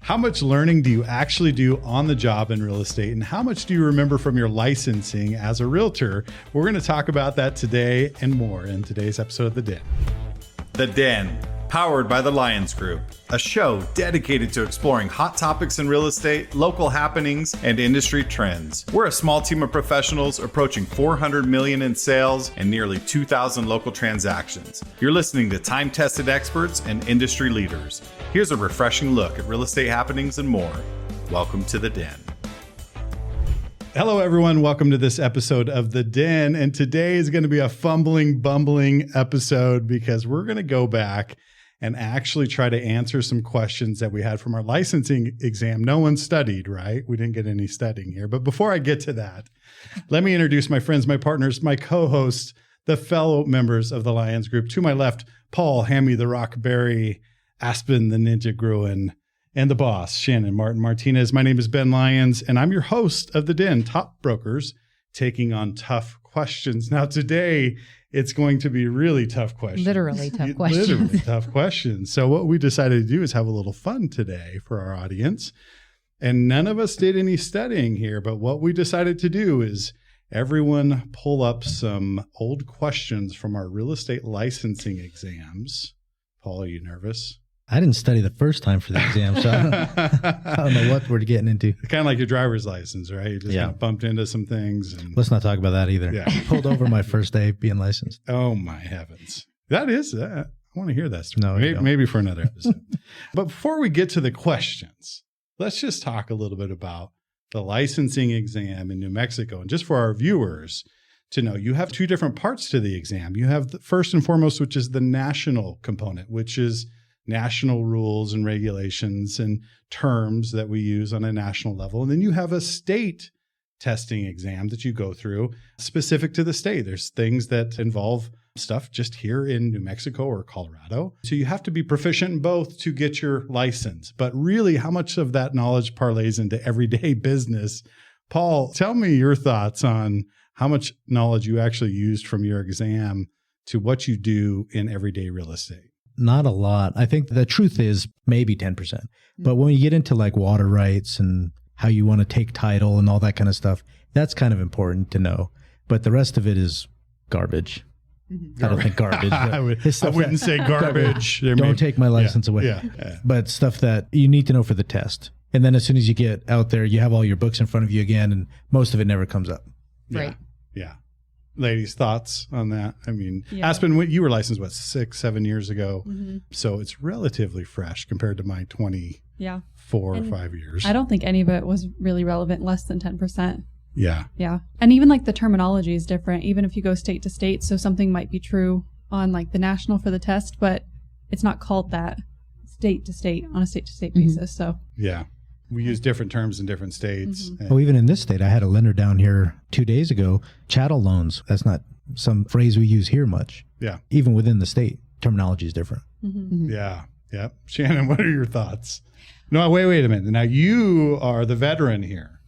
How much learning do you actually do on the job in real estate, and how much do you remember from your licensing as a realtor? We're going to talk about that today and more in today's episode of The Den. The Den, powered by the Lyons Group, a show dedicated to exploring hot topics in real estate, local happenings, and industry trends. We're a small team of professionals approaching $400 million in sales and nearly 2,000 local transactions. You're listening to time-tested experts and industry leaders. Here's a refreshing look at real estate happenings and more. Welcome to The Den. Hello, everyone. Welcome to this episode of The Den. And today is going to be a fumbling, bumbling episode because we're going to go back and actually try to answer some questions that we had from our licensing exam. No one studied, right? We didn't get any studying here. But before I get to that, let me introduce my friends, my partners, my co-hosts, the fellow members of the Lyons Group. To my left, Paul, Hammy the Rockberry, Aspen the Ninja Gruen, and the boss, Shannon Martin Martinez. My name is Ben Lyons, and I'm your host of The Den, Top Brokers Taking on Tough Questions. Now, today, it's going to be really tough questions. Literally tough questions. Literally tough questions. So what we decided to do is have a little fun today for our audience. And none of us did any studying here, but what we decided to do is everyone pull up some old questions from our real estate licensing exams. Paul, are you nervous? I didn't study the first time for the exam, so I don't know what we're getting into. Kind of like your driver's license, right? You just kind of bumped into some things. And let's not talk about that either. Yeah. Pulled over my first day being licensed. Oh, my heavens. That is, I want to hear that story. No, maybe for another episode. But before we get to the questions, let's just talk a little bit about the licensing exam in New Mexico. And just for our viewers to know, you have two different parts to the exam. You have the first and foremost, which is the national component, which is national rules and regulations and terms that we use on a national level. And then you have a state testing exam that you go through specific to the state. There's things that involve stuff just here in New Mexico or Colorado. So you have to be proficient in both to get your license. But really, how much of that knowledge parlays into everyday business? Paul, tell me your thoughts on how much knowledge you actually used from your exam to what you do in everyday real estate. Not a lot. I think the truth is maybe 10%. But when you get into like water rights and how you want to take title and all that kind of stuff, that's kind of important to know. But the rest of it is garbage. I don't think garbage. I wouldn't say garbage. Don't take my license away. Yeah. But stuff that you need to know for the test. And then as soon as you get out there, you have all your books in front of you again, and most of it never comes up. Right. Yeah. Ladies, thoughts on that? I mean, Aspen, you were licensed, 6-7 years ago. Mm-hmm. So it's relatively fresh compared to my 24 or 5 years. I don't think any of it was really relevant, less than 10%. Yeah. Yeah. And even like the terminology is different, even if you go state to state. So something might be true on like the national for the test, but it's not called that state to state on a state to state basis. So yeah. We use different terms in different states. Mm-hmm. Oh, even in this state, I had a lender down here 2 days ago, chattel loans. That's not some phrase we use here much. Yeah. Even within the state, terminology is different. Mm-hmm. Yeah. Yeah. Shannon, what are your thoughts? No, wait a minute. Now you are the veteran here.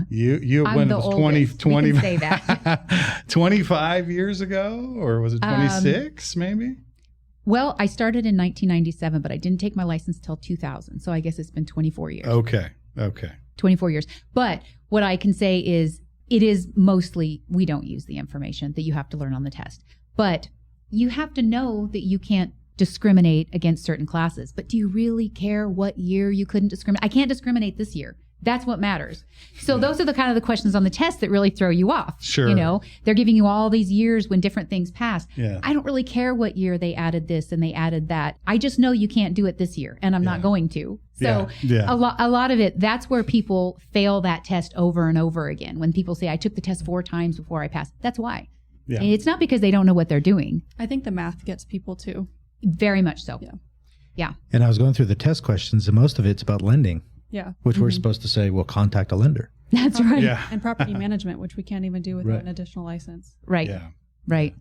You I'm the oldest. 20 we can say that. 25 years ago, or was it 26 maybe? Well, I started in 1997, but I didn't take my license till 2000. So I guess it's been 24 years. Okay. 24 years. But what I can say is it is mostly, we don't use the information that you have to learn on the test. But you have to know that you can't discriminate against certain classes. But do you really care what year you couldn't discriminate? I can't discriminate this year. That's what matters. So those are the kind of the questions on the test that really throw you off. Sure. You know, they're giving you all these years when different things passed. Yeah. I don't really care what year they added this and they added that. I just know you can't do it this year and I'm not going to. So a lot of it, that's where people fail that test over and over again. When people say, I took the test 4 times before I passed. That's why. Yeah. And it's not because they don't know what they're doing. I think the math gets people too. Very much so. Yeah. And I was going through the test questions and most of it's about lending. Yeah. Which we're supposed to say, well, contact a lender. That's right. Yeah. And property management, which we can't even do without an additional license. Right. Yeah. Right.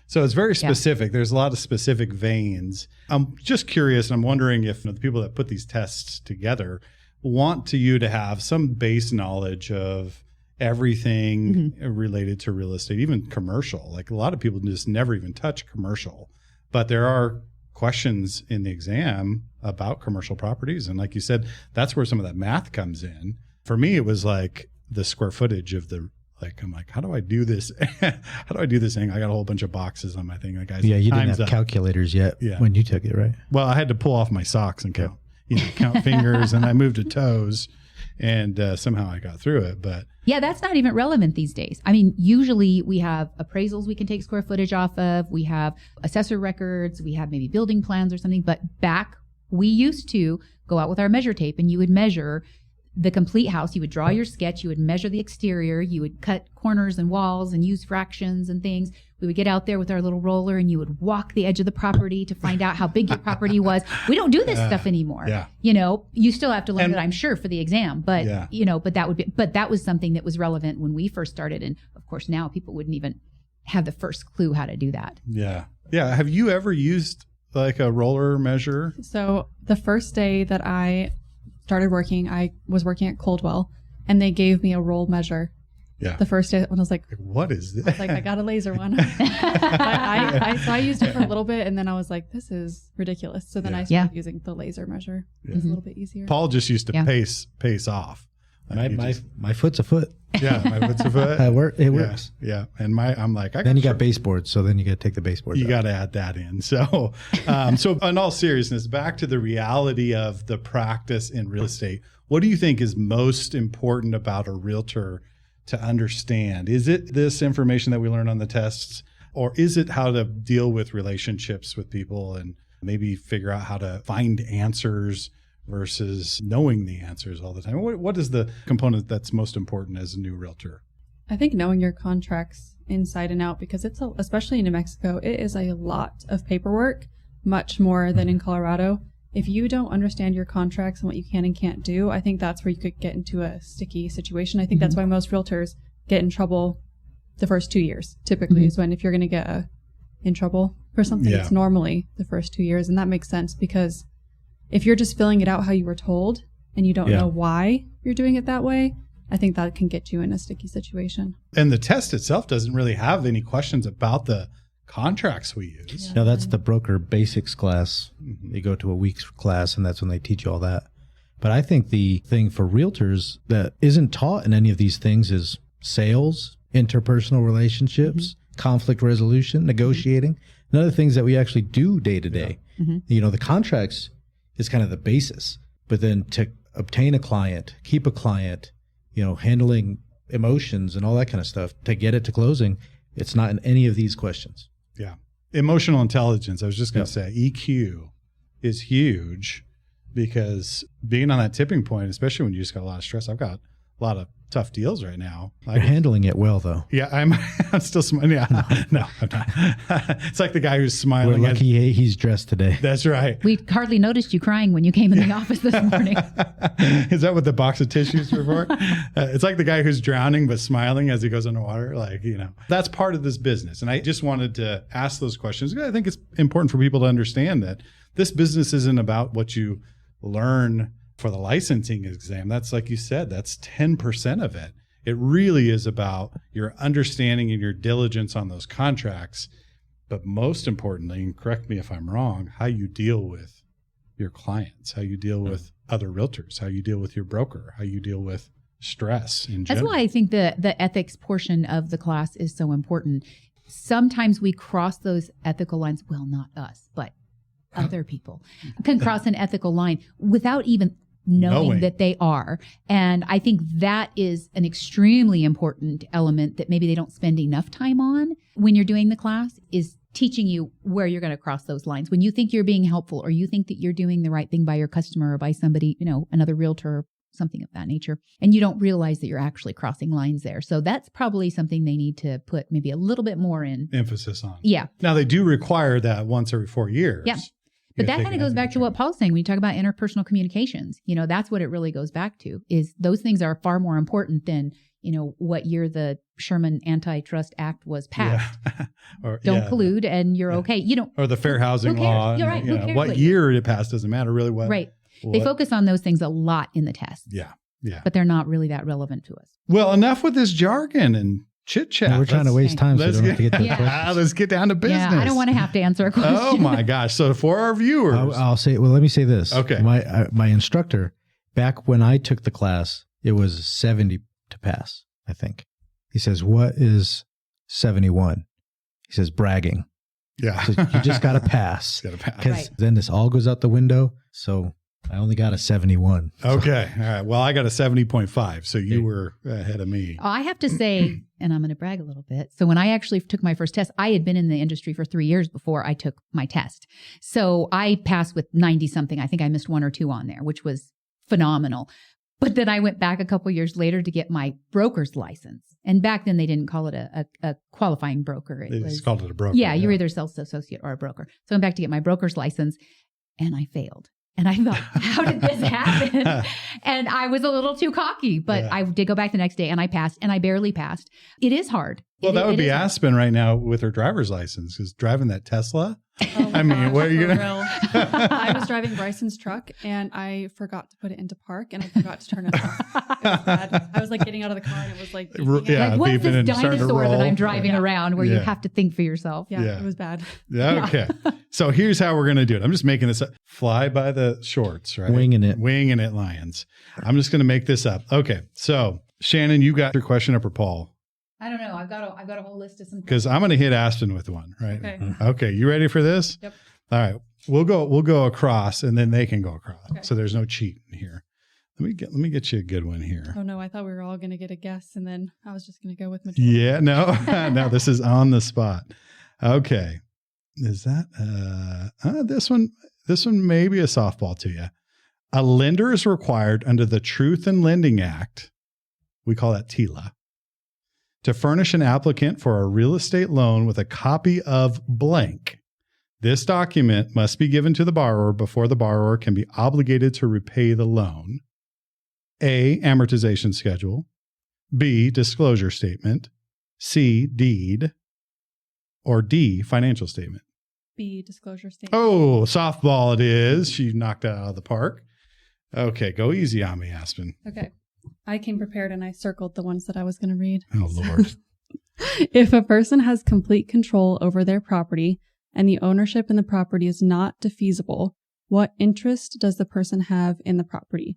So it's very specific. Yeah. There's a lot of specific veins. I'm just curious, and I'm wondering if the people that put these tests together want you to have some base knowledge of everything related to real estate, even commercial. Like a lot of people just never even touch commercial. But there are questions in the exam about commercial properties. And like you said, that's where some of that math comes in. For me, it was like the square footage of the, like, I'm like, how do I do this? How do I do this thing? I got a whole bunch of boxes on my thing. Like, guys, you didn't have calculators yet when you took it, right? Well, I had to pull off my socks and count fingers, and I moved to toes, and somehow I got through it. But yeah, that's not even relevant these days. I mean, usually we have appraisals we can take square footage off of. We have assessor records. We have maybe building plans or something. But back, we used to go out with our measure tape, and you would measure the complete house. You would draw your sketch. You would measure the exterior. You would cut corners and walls and use fractions and things. We would get out there with our little roller, and you would walk the edge of the property to find out how big your property was. We don't do this stuff anymore. Yeah. You still have to learn it, I'm sure, for the exam, but but that was something that was relevant when we first started. And of course, now people wouldn't even have the first clue how to do that. Yeah. Yeah. Have you ever used like a roller measure? So the first day that I started working, I was working at Coldwell, and they gave me a roll measure. Yeah. The first day when I was like, what is this? I was like, I got a laser one. So I used it for a little bit, and then I was like, this is ridiculous. So then I started using the laser measure. It's a little bit easier. Paul just used to pace off. My foot's a foot. Yeah, my foot's a foot. It works. Yeah. And I'm like, then you got baseboards, so then you got to take the baseboards You out. got to add that in. So, so in all seriousness, back to the reality of the practice in real estate. What do you think is most important about a realtor to understand? Is it this information that we learn on the tests, or is it how to deal with relationships with people and maybe figure out how to find answers versus knowing the answers all the time? What is the component that's most important as a new realtor? I think knowing your contracts inside and out, because especially in New Mexico, it is a lot of paperwork, much more than in Colorado. If you don't understand your contracts and what you can and can't do, I think that's where you could get into a sticky situation. I think that's why most realtors get in trouble the first 2 years, typically, is when if you're going to get in trouble for something, it's normally the first 2 years. And that makes sense, because if you're just filling it out how you were told and you don't know why you're doing it that way, I think that can get you in a sticky situation. And the test itself doesn't really have any questions about the contracts we use. No, that's the broker basics class. You go to a week's class, and that's when they teach you all that. But I think the thing for realtors that isn't taught in any of these things is sales, interpersonal relationships, conflict resolution, negotiating, and other things that we actually do day to day. The contracts is kind of the basis, but then to obtain a client, keep a client, handling emotions and all that kind of stuff, to get it to closing, it's not in any of these questions. Yeah. Emotional intelligence. I was just going to say EQ is huge, because being on that tipping point, especially when you just got a lot of stress, I've got a lot of tough deals right now. You're handling it well, though. Yeah, I'm still smiling. Yeah, no, I'm not. It's like the guy who's smiling. We're lucky he's dressed today. That's right. We hardly noticed you crying when you came in the office this morning. Is that what the box of tissues were for? It's like the guy who's drowning but smiling as he goes underwater. That's part of this business. And I just wanted to ask those questions, because I think it's important for people to understand that this business isn't about what you learn for the licensing exam. That's, like you said, that's 10% of it. It really is about your understanding and your diligence on those contracts. But most importantly, and correct me if I'm wrong, how you deal with your clients, how you deal with other realtors, how you deal with your broker, how you deal with stress in general. That's why I think the ethics portion of the class is so important. Sometimes we cross those ethical lines. Well, not us, but other people can cross an ethical line without even knowing that they are. And I think that is an extremely important element that maybe they don't spend enough time on when you're doing the class, is teaching you where you're going to cross those lines. When you think you're being helpful, or you think that you're doing the right thing by your customer or by somebody, another realtor or something of that nature, and you don't realize that you're actually crossing lines there. So that's probably something they need to put maybe a little bit more in emphasis on. Yeah. Now they do require that once every 4 years. Yeah. But that kind of goes back to what Paul's saying when you talk about interpersonal communications. That's what it really goes back to, is those things are far more important than, what year the Sherman Antitrust Act was passed. Yeah. Don't collude and you're okay. Or the fair housing law. You're right. What year it passed doesn't matter really. They focus on those things a lot in the test. Yeah. Yeah. But they're not really that relevant to us. Well, enough with this jargon and chit chat. No, we're trying to waste time, so we let's don't have to get to the Yeah. questions. let's get down to business. Yeah, I don't want to have to answer a question. Oh my gosh! So for our viewers, I'll say. Well, let me say this. Okay. My instructor, back when I took the class, it was 70 to pass. I think he says, "What is 71?" He says, "Bragging." yeah, So you just got to pass. Gotta pass. Because Right. then this all goes out the window. So I only got a 71. Okay, all right. Well, I got a 70.5, so you were ahead of me. I have to say, and I'm going to brag a little bit. So when I actually took my first test, I had been in the industry for 3 years before I took my test. So I passed with 90 something. I think I missed 1 or 2 on there, which was phenomenal. But then I went back a couple years later to get my broker's license. And back then they didn't call it a qualifying broker. They just called it a broker. Yeah, you're either a sales associate or a broker. So I went back to get my broker's license and I failed. And I thought, how did this happen? And I was a little too cocky, but Yeah. I did go back the next day and I passed, and I barely passed. It is hard. Well, that would be is hard. Aspen right now with her driver's license, because driving that Tesla. Oh my I mean, gosh, what are you for gonna? real. I was driving Bryson's truck and I forgot to put it into park and I forgot to turn it off. It was bad. I was like getting out of the car and it was like, beeping. Yeah, Like, what's beeping this and starting to dinosaur that roll. I'm driving Yeah. around where you Yeah. have to think for yourself? Yeah, Yeah. it was bad. Yeah, okay. So here's how we're gonna do it. I'm just making this up. Fly by the shorts, right? Winging it. Winging it, Lyons. I'm just gonna make this up. Okay. So Shannon, you got your question up, or Paul? I don't know. I've got a whole list of some. Because I'm gonna hit Aspen with one, right? Okay. Okay. You ready for this? Yep. All right. We'll go across, and then they can go across. Okay. So there's no cheating here. Let me get you a good one here. Oh no, I thought we were all going to get a guess and then I was just going to go with majority. Yeah, no, no, this is on the spot. Okay. Is that this one may be a softball to you. A lender is required under the Truth in Lending Act, we call that TILA, to furnish an applicant for a real estate loan with a copy of blank. This document must be given to the borrower before the borrower can be obligated to repay the loan. A, amortization schedule. B, disclosure statement. C, deed. Or D, financial statement. B, disclosure statement. Oh, softball it is. She knocked it out of the park. Okay, go easy on me, Aspen. Okay. I came prepared and I circled the ones that I was going to read. Oh, Lord. If a person has complete control over their property and the ownership in the property is not defeasible, what interest does the person have in the property?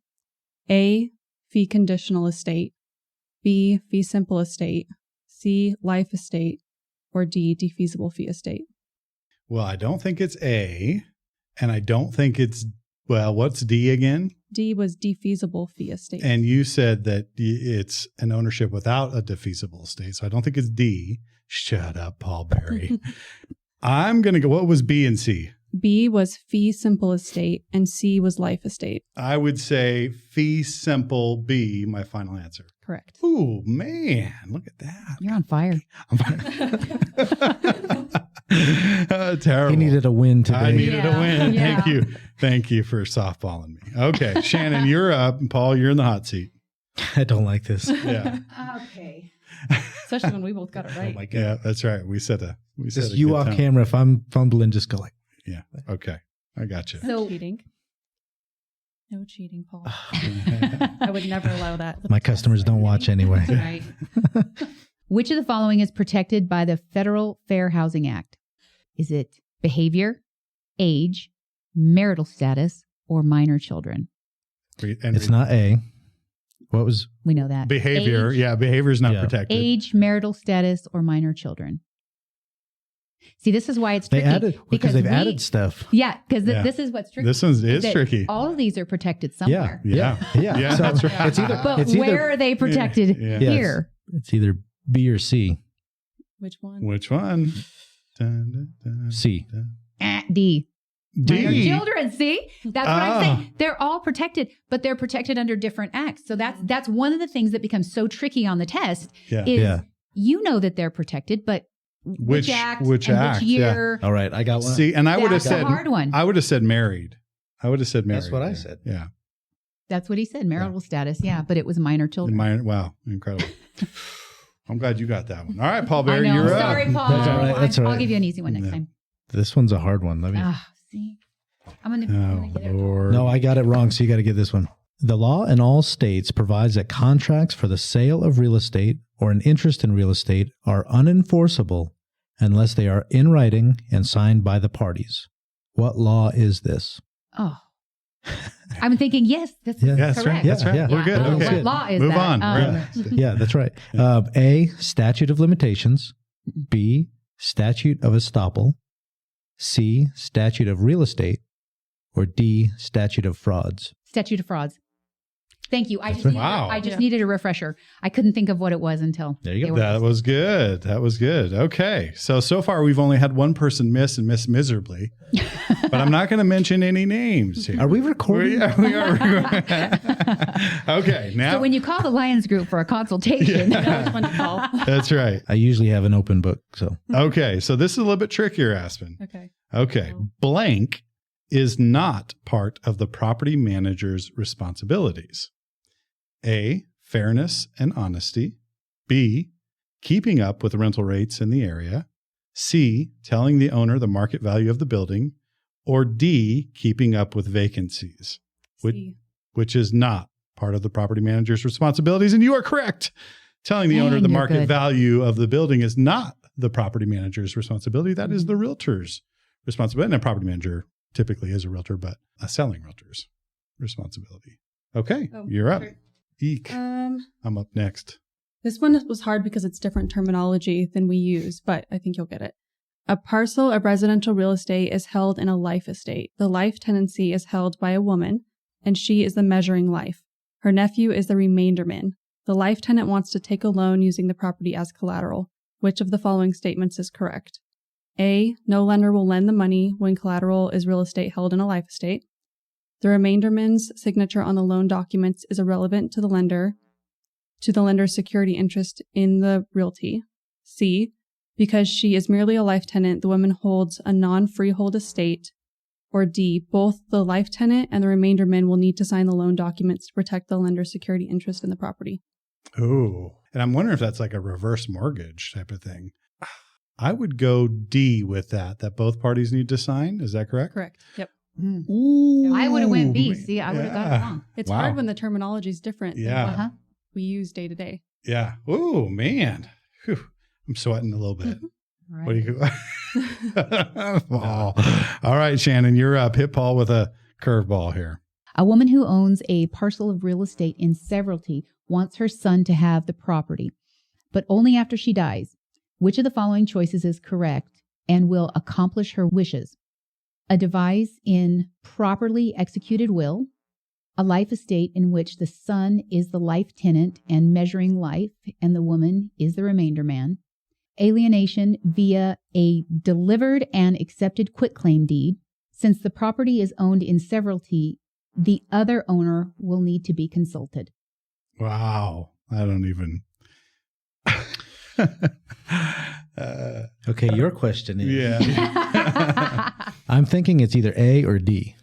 A, fee conditional estate. B, fee simple estate. C, life estate. Or D, defeasible fee estate. Well, I don't think it's A, and I don't think it's, well, what's D again? D was defeasible fee estate. And you said that it's an ownership without a defeasible estate. So I don't think it's D. Shut up, Paul Berry. I'm going to go, what was B and C? B was fee simple estate and C was life estate. I would say fee simple B, my final answer. Correct. Ooh, man, look at that. You're on fire. Terrible. He needed a win today. I needed a Yeah. win. Yeah. Thank you. Thank you for softballing me. Okay, Shannon, you're up. And Paul, you're in the hot seat. I don't like this. Yeah. Okay. Especially when we both got it right. Oh my God. Yeah, that's right. We said a Just you good off tone. camera. If I'm fumbling, just go like, Yeah. Okay. I got you. No So- cheating. No cheating, Paul. I would never allow that. my customers don't watch anyway. Right. Which of the following is protected by the Federal Fair Housing Act? Is it behavior, age, marital status, or minor children? And It's not A. What was We know that. behavior. Age, Yeah, behavior is not Yeah. protected. age, marital status, or minor children. See, this is why it's they tricky. added? Because they've we- added stuff. Yeah, because Yeah. this is what's tricky. This one is that tricky. All of these are protected Yeah. somewhere. Yeah. Yeah. Yeah, So that's right. It's either, But it's where either, are they protected Yeah. Yes. here? it's either B or C. Which one? Which one? Dun, dun, dun, C. dun. D. Minor D. children. See, that's what I'm saying. They're all protected, but they're protected under different acts. So that's one of the things that becomes so tricky on the test. Yeah. Is Yeah. you know that they're protected, but which act, which and act, which year? All right. I got one. See, and I would have That's a said hard one. I would have said married. I would have said married. That's what I there. said. Yeah. That's what he said. Marital status. Yeah, but it was minor children. Wow, incredible. I'm glad you got that one. All right, Paul I Berry, know. you're Sorry, up. Paul. That's all right. That's all I'll right. give you an easy one next Yeah. time. This one's a hard one. Let me. See, I'm gonna Oh, get it. Lord. No, I got it wrong. So you got to get this one. The law in all states provides that contracts for the sale of real estate or an interest in real estate are unenforceable unless they are in writing and signed by the parties. What law is this? Oh, I'm thinking, yes, that's Yeah. That's correct. right. That's right. Yeah. We're good. Yeah. Okay. What law is Move that? on. Yeah, that's right. A, statute of limitations. B, statute of estoppel. C, statute of real estate. Or D, statute of frauds. Statute of frauds. Thank you. I That's just, right. needed, Wow. I just needed a refresher. I couldn't think of what it was until. There you go. they were- That was good. That was good. Okay. So far we've only had one person miss and miss miserably, but I'm not going to mention any names here. Are we recording? Yeah, we are. Okay. Now So when you call the Lyons Group for a consultation, You know which one to call. that's right. I usually have an open book, so. Okay. So this is a little bit trickier, Aspen. Okay. Okay. Blank is not part of the property manager's responsibilities. A, fairness and honesty. B, keeping up with rental rates in the area. C, telling the owner the market value of the building. Or D, keeping up with vacancies, C. which is not part of the property manager's responsibilities. And you are correct. Telling the owner Dang, the you're market good. value of the building is not the property manager's responsibility. That is the realtor's responsibility. And a property manager typically is a realtor, but a selling realtor's responsibility. Okay, Oh, you're up. sure. Eek. I'm up next. This one was hard because it's different terminology than we use, but I think you'll get it. A parcel of residential real estate is held in a life estate. The life tenancy is held by a woman, and she is the measuring life. Her nephew is the remainderman. The life tenant wants to take a loan using the property as collateral. Which of the following statements is correct? A, no lender will lend the money when collateral is real estate held in a life estate. The remainderman's signature on the loan documents is irrelevant to the lender's security interest in the realty. C, because she is merely a life tenant, the woman holds a non-freehold estate. Or D, both the life tenant and the remainderman will need to sign the loan documents to protect the lender's security interest in the property. Oh, and I'm wondering if that's like a reverse mortgage type of thing. I would go D with that both parties need to sign. Is that correct? Correct. Yep. Ooh, I would have went B. See, I would have got it yeah. wrong. It's Wow. hard when the terminology is different Yeah. than what we use day to day. Yeah. Oh, man. Whew. I'm sweating a little bit. Right. What do you Paul. All right, Shannon, you're up. Hit Paul with a curveball here. A woman who owns a parcel of real estate in severalty wants her son to have the property, but only after she dies. Which of the following choices is correct and will accomplish her wishes? A devise in properly executed will, a life estate in which the son is the life tenant and measuring life, and the woman is the remainder man, alienation via a delivered and accepted quitclaim deed. Since the property is owned in severalty, the other owner will need to be consulted. Wow. I don't even. Okay, your question is. Yeah. I'm thinking it's either A or D.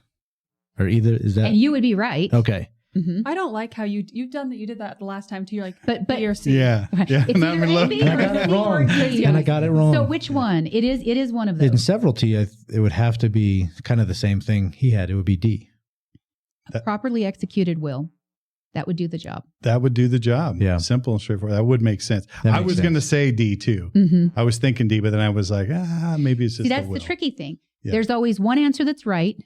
Or either, is that? And you would be right. Okay. Mhm. I don't like how you've done that. You did that the last time too. You're like, But- B or C. Yeah. Yeah. It's And I'm either in A, love. B, And I or got it C, or wrong. D. And I got it wrong. So which one? It is one of In those. severalty, it would have to be kind of the same thing he had. It would be D. A properly executed will. That would do the job. That would do the job. Yeah. Simple and straightforward. That would make sense. That I makes was sense. going to say D too. Mm-hmm. I was thinking D, but then I was like, maybe it's just See, that's a the will. tricky thing. Yeah. There's always one answer that's right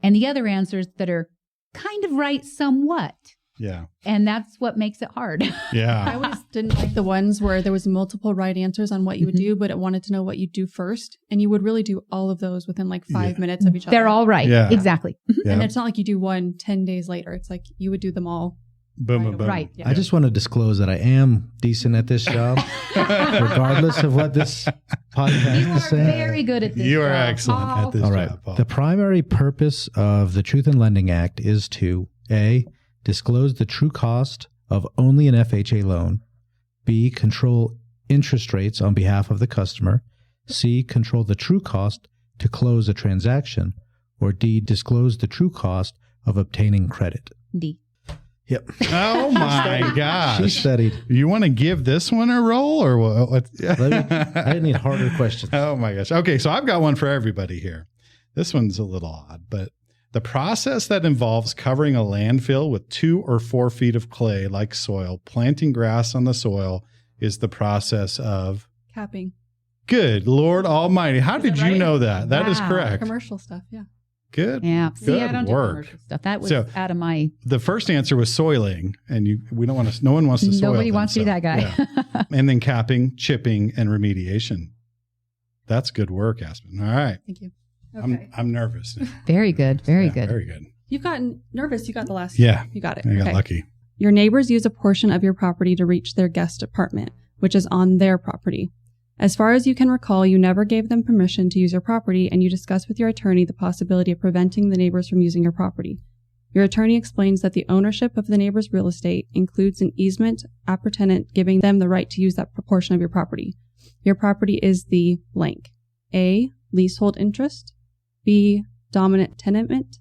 and the other answers that are kind of right somewhat. Yeah. And that's what makes it hard. I Yeah. always didn't like the ones where there was multiple right answers on what you would do, but it wanted to know what you do first. And you would really do all of those within like 5 Yeah. minutes of each other. They're all right. Yeah. Exactly. Yeah. And it's not like you do one 10 days later. It's like you would do them all. Boom, boom, boom. Right. Yeah. I just want to disclose that I am decent at this job, regardless of what this podcast You is are saying. very good at this. You are job, excellent Paul. at this All right. job, Paul. The primary purpose of the Truth in Lending Act is to A, disclose the true cost of only an FHA loan. B, control interest rates on behalf of the customer. C, control the true cost to close a transaction. Or D, disclose the true cost of obtaining credit. D. Yep. Oh my She gosh. studied. You want to give this one a roll or what? I need harder questions. Oh my gosh. Okay, so I've got one for everybody here. This one's a little odd, but the process that involves covering a landfill with 2 or 4 feet of clay like soil, planting grass on the soil, is the process of Capping. Good Lord Almighty. How did you right? know that? That is Wow. correct. Commercial stuff, yeah. Good. Yeah. See, Good I don't do work. commercial stuff. That was So, out of my. The first answer was soiling, and we don't want to. No one wants to soil. Nobody them, wants to be so, that guy. yeah. And then capping, chipping, and remediation. That's good work, Aspen. All right. Thank you. I'm nervous. Very good. Very Yeah, good. Very good. You've gotten nervous. You got the last. Yeah. You got it. I got lucky. Your neighbors use a portion of your property to reach their guest apartment, which is on their property. As far as you can recall, you never gave them permission to use your property, and you discussed with your attorney the possibility of preventing the neighbors from using your property. Your attorney explains that the ownership of the neighbor's real estate includes an easement appurtenant giving them the right to use that portion of your property. Your property is the blank. A, leasehold interest. B, dominant tenement.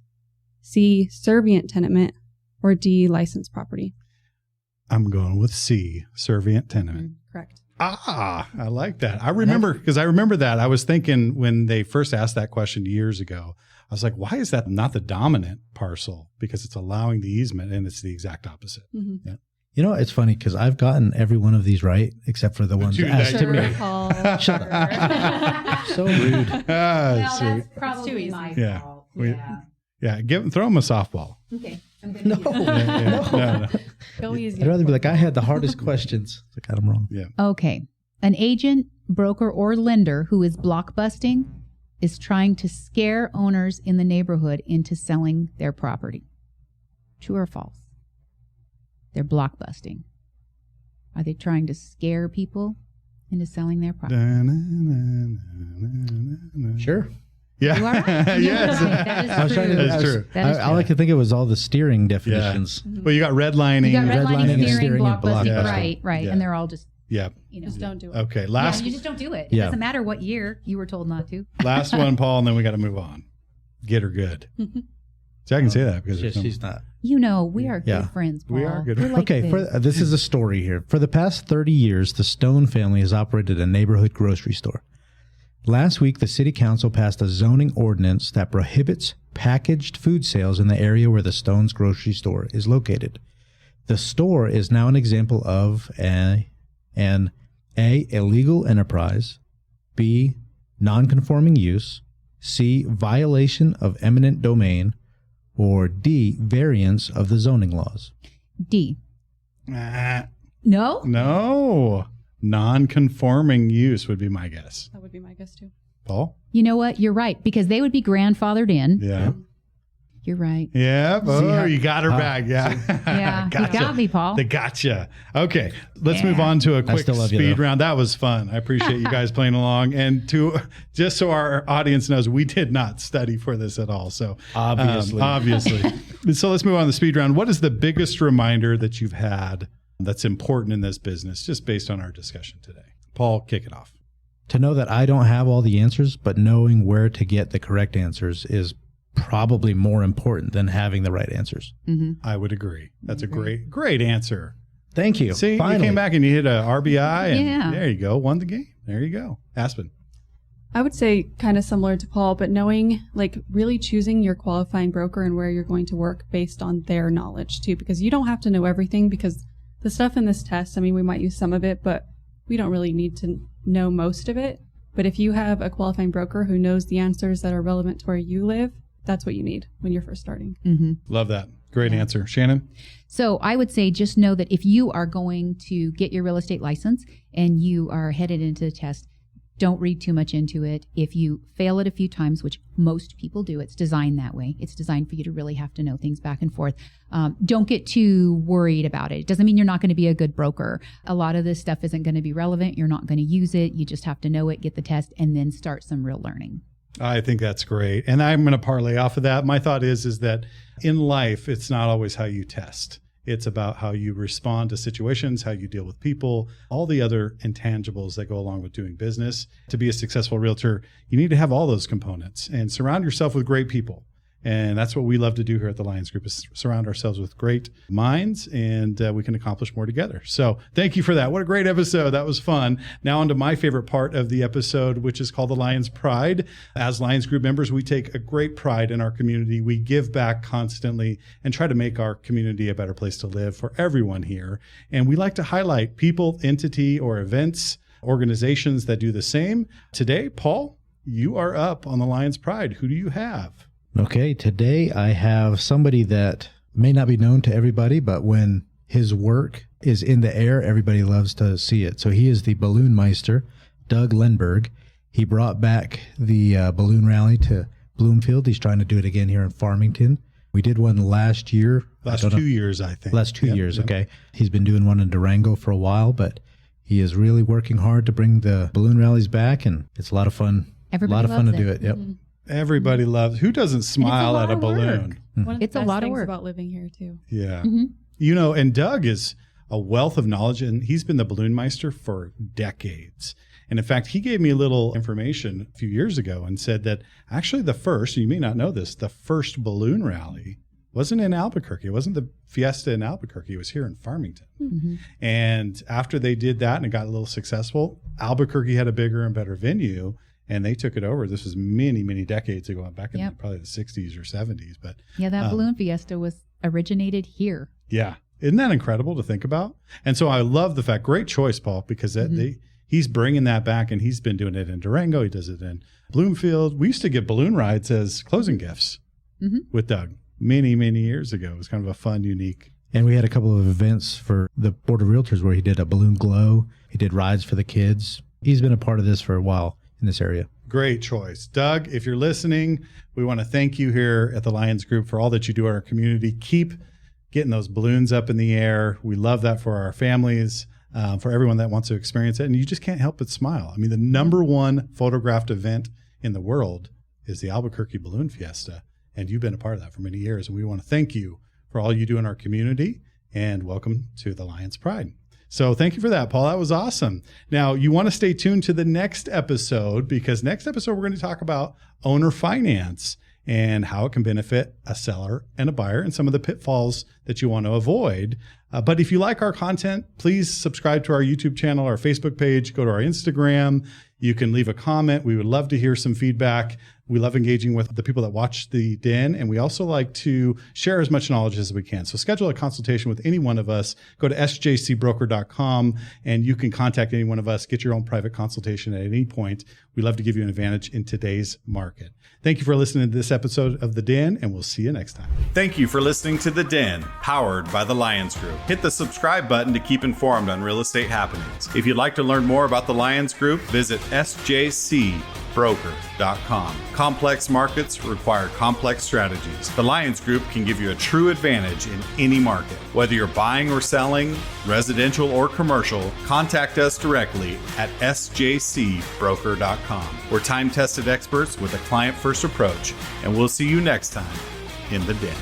C, servient tenement. Or D, licensed property. I'm going with C, servient tenement. Correct. I like that. I remember that. I was thinking when they first asked that question years ago, I was like, why is that not the dominant parcel? Because it's allowing the easement, and it's the exact opposite. Mm-hmm. Yeah. You know, it's funny because I've gotten every one of these right except for the ones Dude, asked that to me. Paul. Shut up. So rude. Sweet. probably too easy. my Yeah. fault. Yeah. Throw them a softball. Okay. No. No. Go easy. I'd rather be like, I had the hardest questions. I got them wrong. Yeah. Okay. An agent, broker, or lender who is blockbusting is trying to scare owners in the neighborhood into selling their property. True or false? They're blockbusting. Are they trying to scare people into selling their property? Sure. Yeah. You are right. You Yes. are right. That is I was trying to. true. That's true. That is I like to think it was all the steering definitions. Well, you got redlining. You got redlining redlining, and steering, steering and blockbusting. blockbusting. Right. Yeah. And they're all just, Yeah. Just don't do it. Okay. yeah, Last you just don't do it. Yeah. It doesn't matter what year you were told not to. last one, Paul, and then we got to move on. Get her good. See, I can say that because She's not. You know, we are Yeah. good friends, Paul. We are good We're like Okay, this. this is a story here. For the past 30 years, the Stone family has operated a neighborhood grocery store. Last week, the city council passed a zoning ordinance that prohibits packaged food sales in the area where the Stone's grocery store is located. The store is now an example of an A, illegal enterprise, B, non-conforming use, C, violation of eminent domain, or D, variance of the zoning laws. D. No. No? Non-conforming use would be my guess. That would be my guess too. Paul? You know what? You're right, because they would be grandfathered in. Yeah. You're right. Yeah. Oh, how- you got her back. Yeah. Yeah, you got me, Paul. They gotcha. Okay. Let's move on to a quick still love you, speed though. round. That was fun. I appreciate you guys playing along. And just so our audience knows, we did not study for this at all. So Obviously. So let's move on to the speed round. What is the biggest reminder that you've had that's important in this business, just based on our discussion today? Paul, kick it off. To know that I don't have all the answers, but knowing where to get the correct answers is probably more important than having the right answers. Mm-hmm. I would agree. That's a great answer. Thank you. See, Finally. you came back and you hit a RBI, and Yeah. there you go, won the game. There you go, Aspen. I would say kind of similar to Paul, but knowing, like, really choosing your qualifying broker and where you're going to work based on their knowledge too, because you don't have to know everything, because the stuff in this test, I mean, we might use some of it, but we don't really need to know most of it. But if you have a qualifying broker who knows the answers that are relevant to where you live, that's what you need when you're first starting. Mm-hmm. Love that. Great answer. Shannon? So I would say just know that if you are going to get your real estate license and you are headed into the test, don't read too much into it. If you fail it a few times, which most people do, it's designed that way. It's designed for you to really have to know things back and forth. Don't get too worried about it. It doesn't mean you're not going to be a good broker. A lot of this stuff isn't going to be relevant. You're not going to use it. You just have to know it, get the test, and then start some real learning. I think that's great. And I'm going to parlay off of that. My thought is that in life, it's not always how you test. It's about how you respond to situations, how you deal with people, all the other intangibles that go along with doing business. To be a successful realtor, you need to have all those components and surround yourself with great people. And that's what we love to do here at the Lyons Group, is surround ourselves with great minds, and we can accomplish more together. So thank you for that. What a great episode. That was fun. Now on to my favorite part of the episode, which is called the Lyons Pride. As Lyons Group members, we take a great pride in our community. We give back constantly and try to make our community a better place to live for everyone here. And we like to highlight people, entity, or events, organizations that do the same. Today, Paul, you are up on the Lyons Pride. Who do you have? Okay, today I have somebody that may not be known to everybody, but when his work is in the air, everybody loves to see it. So he is the Balloonmeister, Doug Lenberg. He brought back the balloon rally to Bloomfield. He's trying to do it again here in Farmington. We did one last year. Last 2 years, I think. Last 2 years, okay. He's been doing one in Durango for a while, but he is really working hard to bring the balloon rallies back, and it's a lot of fun. Everybody a lot of fun to loves do it. it. Yep. Mm-hmm. Everybody loves. Who doesn't smile at a balloon? One of the It's a best lot of things work. about living here too. Yeah. Mm-hmm. You know, and Doug is a wealth of knowledge, and he's been the Balloonmeister for decades. And in fact, he gave me a little information a few years ago and said that actually the first, you may not know this, the first balloon rally wasn't in Albuquerque. It wasn't the Fiesta in Albuquerque. It was here in Farmington. Mm-hmm. And after they did that and it got a little successful, Albuquerque had a bigger and better venue, and they took it over. This was many, many decades ago, back in probably the 60s or 70s. But Yeah, that balloon fiesta was originated here. yeah. Isn't that incredible to think about? And so I love the fact, great choice, Paul, because he's bringing that back, and he's been doing it in Durango. He does it in Bloomfield. We used to give balloon rides as closing gifts with Doug many, many years ago. It was kind of a fun, unique. And we had a couple of events for the Board of Realtors where he did a balloon glow. He did rides for the kids. He's been a part of this for a while in this area. Great choice. Doug, if you're listening, we want to thank you here at the Lyons Group for all that you do in our community. Keep getting those balloons up in the air. We love that for our families, for everyone that wants to experience it. And you just can't help but smile. I mean, the number one photographed event in the world is the Albuquerque Balloon Fiesta. And you've been a part of that for many years. And we want to thank you for all you do in our community, and welcome to the Lyons Pride. So thank you for that, Paul. That was awesome. Now, you want to stay tuned to the next episode, because next episode, we're going to talk about owner finance and how it can benefit a seller and a buyer and some of the pitfalls that you want to avoid. But if you like our content, please subscribe to our YouTube channel, our Facebook page, go to our Instagram. You can leave a comment. We would love to hear some feedback. We love engaging with the people that watch the Den, and we also like to share as much knowledge as we can. So schedule a consultation with any one of us. Go to sjcbroker.com, and you can contact any one of us. Get your own private consultation at any point. We love to give you an advantage in today's market. Thank you for listening to this episode of The Den, and we'll see you next time. Thank you for listening to The Den, powered by the Lyons Group. Hit the subscribe button to keep informed on real estate happenings. If you'd like to learn more about the Lyons Group, visit sjcbroker.com. Complex markets require complex strategies. The Lyons Group can give you a true advantage in any market. Whether you're buying or selling, residential or commercial, contact us directly at sjcbroker.com. We're time-tested experts with a client-first approach, and we'll see you next time in The Den.